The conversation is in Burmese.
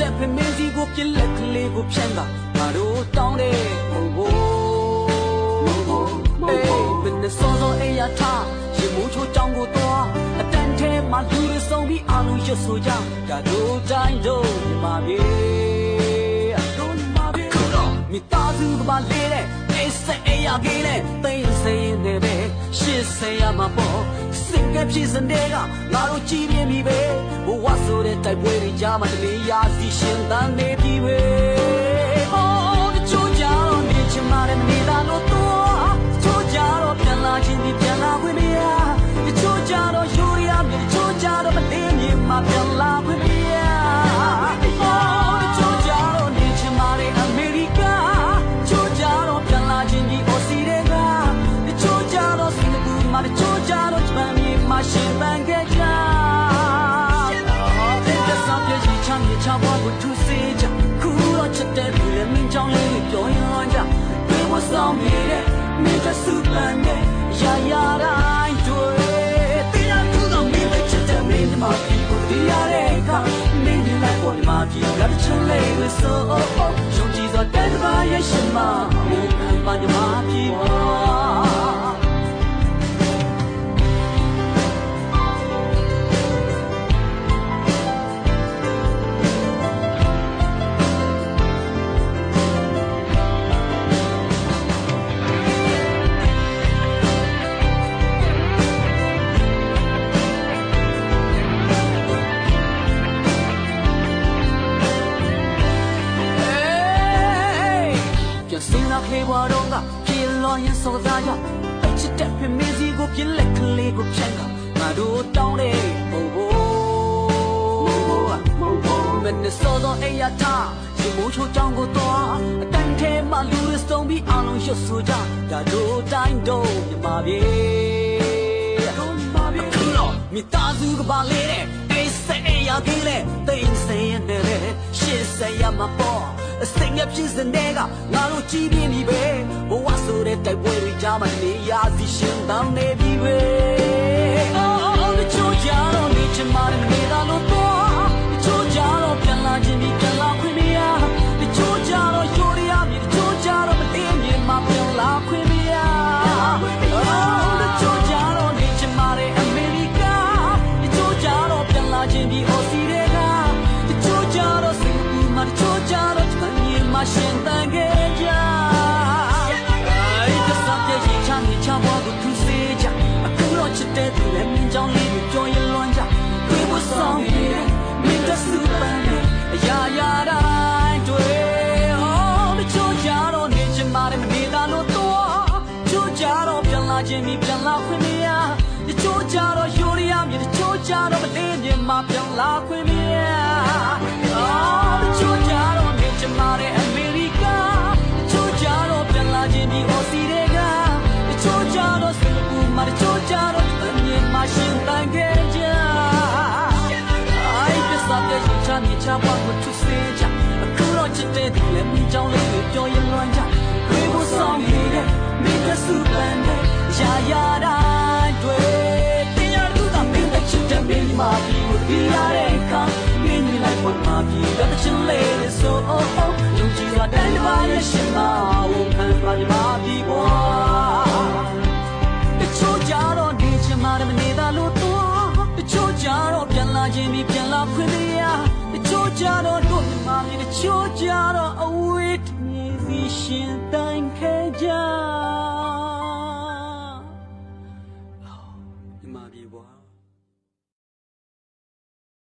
တက်ဖမင်းစီကိုပြလက်ကလေးကိုဖြန်းတာငါတို့တောင်းတယ်မဟုတ်ဘူးအေးဘယ်နဲ့စောစောအေးရထားရင်မိုးချိုးကြောင်ကိုတော့အတန်ထဲမှာလူတွေဆုံးပြီးအလုံးရွတ်ဆိုကြဒါတို့တိုင်းတို့ညီမပြေတို့ညီမပြေခုတော့မိသားစုကပါလေးတဲ့အေးစိတ်အေးရကြီးနဲ့သိစိတ်နေပဲရှစ်ဆေးရမှာပေါ့စိတ်ကဖြစ်စတဲ့ကငါတို့ကြည်မြင်ပြီပဲဘဝဆိုတဲ့တိုက်ပွဲတွေကြားမှာတလေရာစီရှင်တန်းနေပြီပဲဟောတချို့ကြတော့နေချင်မှလည်းမနေတာလို့တော့တချို့ကြတော့ပြန်လာခြင်းဒီပြန်လာခွင့်မရတချို့ကြတော့ယူရီယာမြေတချို့ကြတော့မလေးမြင်မှပြန်လာခွင့်မရဟောတချို့ကြတော့နေချင်မှလည်းအမေရိကတချို့ကြတော့ပြန်လာခြင်းဒီအော်စီတွေကတချို့ကြတော့စင်ကာပူမှာတချို့ကြတော့ဂျပန်မြေမှာရှင်ပန်းခဲ့ကြချဘွားကိုသူစေးကြခုတော့ချက်တဲ့လူလည်းမင်းကြောင့်လေးပြောရင်လွန်ကြတွေဝဆောင်နေတဲ့မင်းကစုပန်တဲ့ရာရာတိုင်းတွေ့တရားသူတော့မင်းပဲချက်တဲ့မင်းမှာပြီးကိုတရားတဲ့အခါမင်းဒီလိုက်ပေါ်မှာပြီးရတဲ့ချင်လေးဝဆိုရှုံးကြည့်သောတဲ့ဘာရဲ့ရှင်မမင်းပါညမှာပြီးခေဘွားတော့ကပြေလောရင်စောသားရအချစ်တဲ့ဖမင်းစီကိုပြလက်ကလေးကိုဖြန်းကငါတို့တောင်းတယ်မဟုတ်ဘူးမနဲ့စောတော့အေးရထားဒီမိုးချိုးကြောင်ကိုတော့အတန်ထဲမှာလူတွေစုံပြီးအလုံးရွတ်ဆိုကြဒါတို့တိုင်းတို့ညီမပြေခုတော့မိသားစုကပါလေတဲ့အေးစိတ်အေးရကြီးလေသိစိတ်နေလေရှစ်စိတ်ရမှာပေါ့အစိမ်ရဖြစ်စတဲ့ကငါတို့ကြည်ပြင်းပြီပဲဘဝဆိုတဲ့တိုက်ပွဲတွေကြားမှာနေရာစီရှင်တောင်းနေပြီပဲအော်တချို့ကြတော့နေချင်မှလည်းမနေတာလို့တော့တချို့ကြတော့ပြန်လာခြင်းပြီးပြန်လာခွင့်မရတချို့ကြတော့ယူရီယာမြေတချို့ကြတော့မလေးမြင်မှပြန်လာခွင့်မရအော်တချို့ကြတော့နေချင်မှလည်းအမေရိကတချို့ကြတော့ပြန်လာခြင်းပြီးအော်စီတွေကတချို့ကြတော့စင်ကာပူမှာတချို့ကြတော့မရှင်တန်ခဲ့ကြအဲ့ဒါစပ်ရဲ့ချမ်းမြေချဘွားကိုသူစေးကြအခုတော့ချစ်တဲ့သူလည်းမင်းကြောင့်လေးကိုကြော်ရင်လွန်ကြတွေးဖို့ဆောင်ရည်မင်းကစုပန်းနဲ့အရာရာတိုင်းတွေ့ဟောတချို့ကြတော့နေချင်မှလည်းမနေတာလို့တော့ချို့ကြတော့ပြန်လာခြင်းပြီးပြန်လာခွင့်မရတချို့ကြတော့ယူရီယာမြေတချို့ကြတော့မလေးမြင်မှပြန်လာခွင့်မရတချို့ကြတော့နေချင်မှလည်းအမေရိကတချို့ကြတော့ပြန်လာခြင်းပြီးအော်စီတွေကတချို့ကြတော့စင်ကာပူမှာတချို့ကြတော့မြင်မှရှင်တန်ခဲ့ကြအဲ့ဒီစပ်ရဲ့ချမ်းမြေချဘွားကိုသူစေးကြအခုတော့ချစ်တဲ့သူလည်းမင်းကြောင့်လေးကိုပြောရင်လွန်ကြတွေးဖို့ဆောင်ရည်မင်းကစုပန်းနဲ့ရာရာတိုင်းတွေ့တရားသူတော့မင်းတဲ့ချစ်တဲ့မင်းမှာပြီးကိုတရားတဲ့အခါမင်းဒီလိုက်ပေါ်မှာပြီးရတဲ့ချင်လေးဆိုယုံကြည်စွာတန်တပါရဲ့ရှင်မဝန်ခံပါညီမပြီးပွားတချို့ကြတော့နေချင်မှလည်းမနေတာလို့တော့တချို့ကြတော့ပြန်လာခြင်းပြီးပြန်လာခွင့်မရတချို့ကြတော့တို့ညီမမြေတချို့ကြတော့အဝေးတမြေစီရှင်တိုင်းခဲ့ကြ